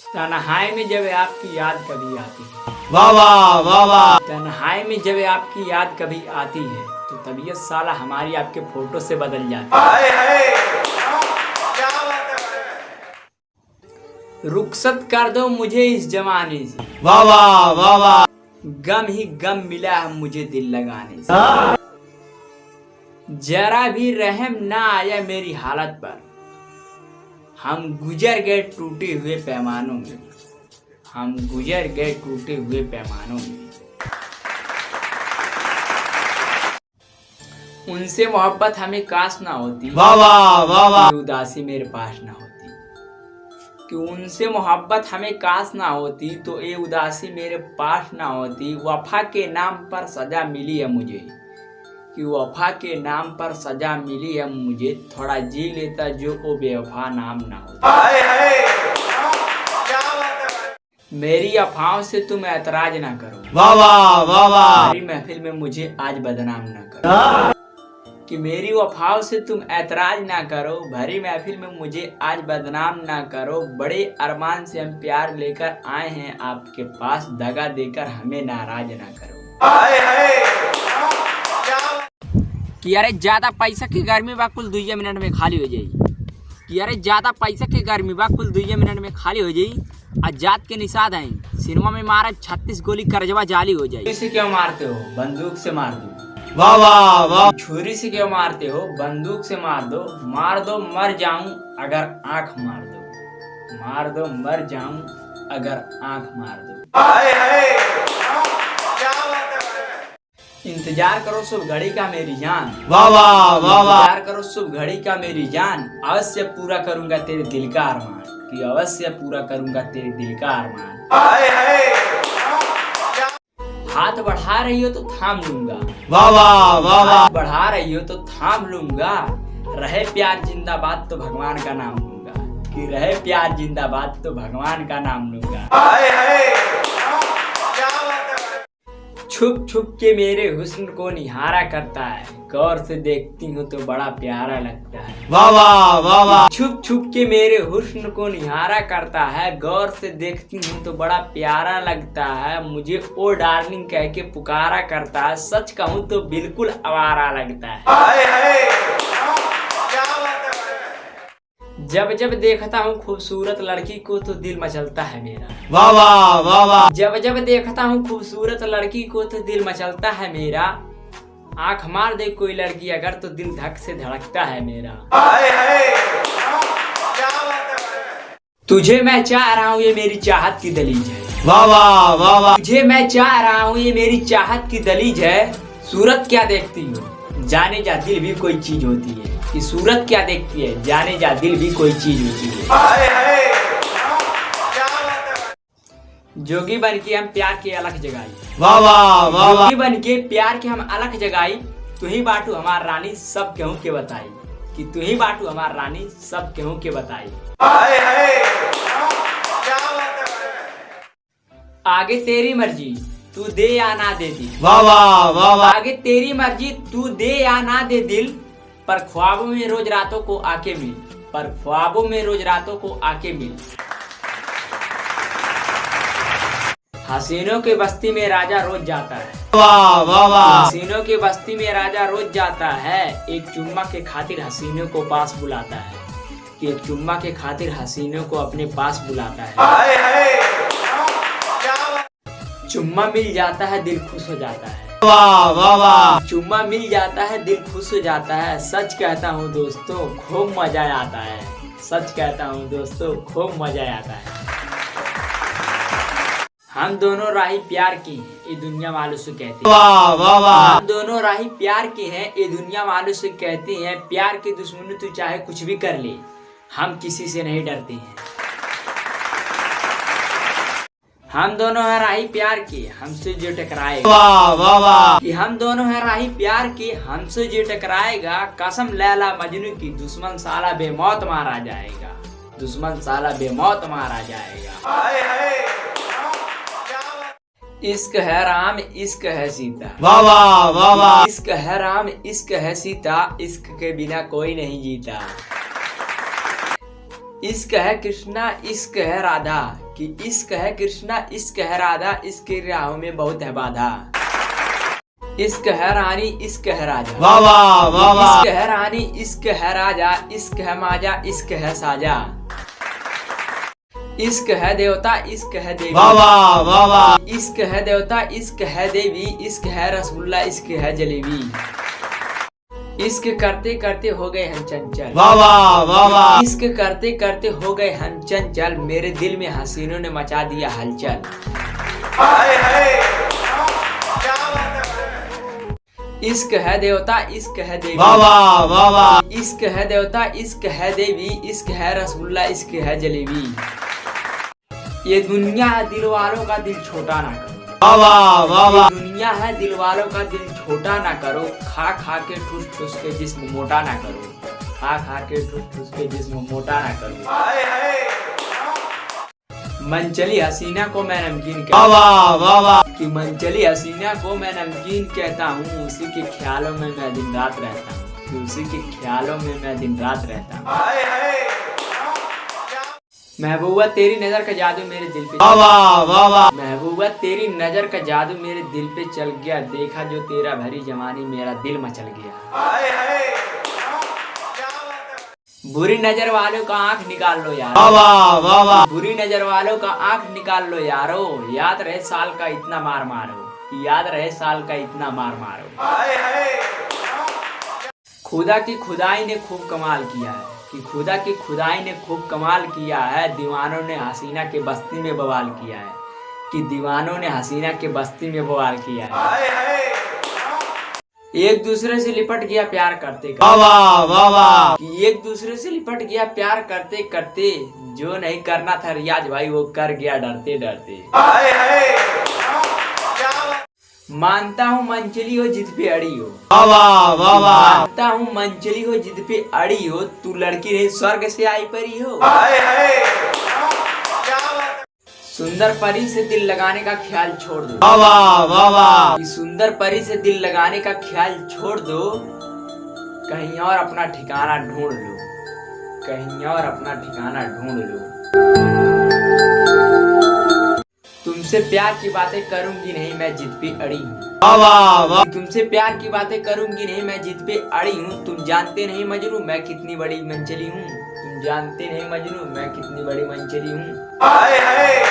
तन्हाई में जब आपकी याद कभी आती है, वाह वाह वाह वाह। तन्हाई में जब आपकी याद कभी आती है तो तबीयत साला हमारी आपके फोटो से बदल जाती है। हाय हाय क्या बात है। रुखसत कर दो मुझे इस जमाने से, वाह वाह वाह वाह। गम ही गम मिला है मुझे दिल लगाने से। जरा भी रहम ना आया मेरी हालत पर, हम गुजर गए टूटे हुए पैमानों में, हम गुजर गए टूटे हुए पैमानों में। उनसे मोहब्बत हमें काश ना होती, वाह वाह वाह वाह। उदासी मेरे पास ना होती, कि उनसे मोहब्बत हमें काश ना होती तो ये उदासी मेरे पास ना होती। वफा के नाम पर सजा मिली है मुझे, कि वफा के नाम पर सजा मिली है मुझे। थोड़ा जी लेता जो वो बेवफा नाम ना होता। हाय हाय क्या बात है। मेरी अफवाहों से तुम ऐतराज ना करो, वाह वाह वाह वाह। मेरी महफिल में मुझे आज बदनाम ना करो, कि मेरी वफाओं से तुम ऐतराज ना करो, भरी महफिल में मुझे आज बदनाम ना करो। बड़े अरमान से हम प्यार लेकर आए हैं आपके पास, दगा देकर हमें नाराज ना करो। हाय हाय क्या। कि अरे ज्यादा पैसा की गर्मी बा कुल 2 मिनट में खाली हो जाई, कि अरे ज्यादा पैसा की गर्मी बा कुल 2 मिनट में खाली हो जाई। आजाद के निषाद हैं सिनेमा में मारा 36 गोली करजवा जाली हो जाए। से क्यों मारते हो, बंदूक से मार दो। वाह वाह वाह। छुरी से क्यों मारते हो, बंदूक से मार दो। मार दो मर जाऊं अगर आंख मार दो, मार दो मर जाऊं अगर आंख मार दो। हाय हाय क्या बात है। इंतजार करो शुभ घड़ी का मेरी जान, वाह वाह वाह वाह। इंतजार करो शुभ घड़ी का मेरी जान। अवश्य पूरा करूंगा तेरे दिल का अरमान, कि अवश्य पूरा करूंगा तेरे दिल का अरमान। हाय हाय हाथ बढ़ा रही हो तो थाम लूंगा, वाह वाह वाह वाह। हाथ बढ़ा रही हो तो थाम लूंगा। रहे प्यार जिंदाबाद तो भगवान का नाम लूंगा, कि रहे प्यार जिंदाबाद तो भगवान का नाम लूंगा। हाय हाय क्या बात है। छुप छुप के मेरे हुस्न को निहारा करता है, गौर से देखती हूँ तो बड़ा प्यारा लगता है। वाह वाह वाह वाह। छुप छुप के मेरे हुस्न को निहारा करता है, गौर से देखती हूँ तो बड़ा प्यारा लगता है। मुझे ओ डार्लिंग कह के पुकारा करता है, सच कहूँ तो बिल्कुल आवारा लगता है। हाय हाय क्या बात है। जब जब देखता हूँ खूबसूरत लड़की को तो दिल मचलता है मेरा, वाह वाह वाह वाह। जब जब देखता हूँ खूबसूरत लड़की को तो दिल मचलता है मेरा। आंख मार दे कोई लड़की अगर तो दिल धक से धड़कता है मेरा। हाय हाय क्या बात है। तुझे मैं चाह रहा हूँ ये मेरी चाहत की दलीज है, वाह वाह वाह वाह। तुझे मैं चाह रहा हूँ ये मेरी चाहत की दलीज है। सूरत क्या देखती हो, जाने जा दिल भी कोई चीज होती है, कि सूरत क्या देखती है, जाने जा दिल भी कोई चीज होती है। हाय हाय क्या बात है। जोगी बन के हम प्यार की अलख जगाई, वाह वाह वाह वाह। जोगी बन के प्यार की हम अलख जगाई। तू ही बाटू हमार रानी सब केहू के बताई, कि तू ही बाटू हमार रानी सब केहू के बताई। हाय हाय क्या बात है। आगे तेरी मर्जी तू दे या ना दे दिल, वाह वाह वाह वाह। आगे तेरी मर्जी तू दे या ना दे दिल। पर ख्वाबों में रोज रातों को आके मिल, पर ख्वाबों में रोज रातों को आके मिल। हसीनों के बस्ती में राजा रोज जाता है, वाह वाह वाह। हसीनों के बस्ती में राजा रोज जाता है। एक चुम्मा के खातिर हसीनों को पास बुलाता है, कि एक चुम्मा के खातिर हसीनों को अपने पास बुलाता है। हाय हाय क्या बात। चुम्मा मिल जाता है दिल खुश हो जाता है, वाह वाह वाह। चुम्मा मिल जाता है दिल खुश हो जाता है। सच कहता हूँ दोस्तों खूब मजा आता है, सच कहता हूँ दोस्तों खूब मजा आता है। हम दोनों राही प्यार की हैं ये दुनिया वालों से कहती है, वाह वाह वाह। हम दोनों राही प्यार की हैं ये दुनिया वालों से कहती हैं। प्यार की दुश्मनी तू चाहे कुछ भी कर ले, हम किसी से नहीं डरते हैं। हम दोनों हैं राही प्यार के, हमसे जो टकराएगा, वाह वाह वाह। कि हम दोनों हैं राही प्यार के, हमसे जो टकराएगा। कसम लैला मजनू की दुश्मन साला बेमौत मारा जाएगा, दुश्मन साला बेमौत मारा जाएगा। हाय हाय इश्क है राम इश्क है सीता, वाह वाह वाह वाह। इश्क है राम इश्क है सीता, इश्क के बिना कोई नहीं जीता। इश्क है कृष्णा इश्क है राधा, कि इश्क है कृष्णा इश्क है राधा, इसके राहों में बहुत है बाधा। इश्क है रानी इश्क है राजा, वाह वाह वाह वाह। इश्क है रानी इश्क है राजा, इश्क है माजा इश्क है साजा। इश्क है देवता इश्क है देवी, वाह वाह वाह वाह। इश्क है देवता इश्क है देवी, इश्क है रसगुल्ला इश्क है जलेबी। इश्क करते करते हो गए हम चंचल, वाह वाह वाह वाह। इश्क करते करते हो गए हम चंचल, मेरे दिल में हसीनों ने मचा दिया हलचल। हाय हाय क्या बात है। इश्क है देवता इश्क है देवी, वाह वाह वाह वाह। इश्क है देवता इश्क है देवी, इश्क है रसगुल्ला इश्क है जलेबी। ये दुनिया है दिल वालों का दिल छोटा ना करो, वाह वाह वाह वाह। दुनिया है दिल वालों का दिल छोटा ना करो, खा खा के ठुस ठुस के जिस्म मोटा ना करो, खा खा के ठुस ठुस के जिस्म मोटा ना करो। हाय हाय मनचली हसीना को मैं नमकीन वाह कहता वाह वाह वाह। कि मनचली हसीना को मैं नमकीन कहता हूँ, उसी के ख्यालों में मैं दिन रात रहता हूँ, कि उसी के ख्यालों में मैं दिन रात रहता हूँ। हाय हाय महबूबा तेरी नजर का जादू मेरे दिल पे, वाह वाह वाह वाह। महबूबा तेरी नजर का जादू मेरे दिल पे चल गया, देखा जो तेरा भरी जवानी मेरा दिल मचल गया। हाय हाय क्या बात है। बुरी नजर वालों का आंख निकाल लो यार, वाह वाह वाह वाह। बुरी नजर वालों का आंख निकाल लो यारो, याद रहे साल का इतना मार मारो, कि याद रहे साल का इतना मार मारो। हाय हाय खुदा की खुदाई ने खूब कमाल किया है, कि खुदा की खुदाई ने खूब कमाल किया है, दीवानों ने हसीना के बस्ती में बवाल किया है, कि दीवानों ने हसीना के बस्ती में बवाल किया है। हाय हाय एक दूसरे से लिपट गया प्यार करते वाह करते, वाह वाह वाह। कि एक दूसरे से लिपट गया प्यार करते करते, जो नहीं करना था रियाज भाई वो कर गया डरते डरते। हाय हाय क्या बात। मानता हूँ मंचली हो जिद पे अड़ी हो, वाह वाह वाह वाह। मानता हूँ मंचली हो जिद पे अड़ी हो, तू लड़की नहीं स्वर्ग से आई परी हो। हाय हाय क्या बात है। सुंदर परी से दिल लगाने का ख्याल छोड़ दो, वाह वाह वाह वाह। कि सुंदर परी से दिल लगाने का ख्याल छोड़ दो, कहीं और अपना ठिकाना ढूंढ लो, कहीं और अपना ठिकाना ढूंढ लो। तुमसे प्यार की बातें करूंगी नहीं मैं जिद पे अड़ी हूँ, वाह वाह वाह। तुमसे प्यार की बातें करूंगी नहीं मैं जिद पे अड़ी हूँ, तुम जानते नहीं मजनू मैं कितनी बड़ी मंचली हूँ, तुम जानते नहीं मजनू मैं कितनी बड़ी मंचली हूँ। हाय हाय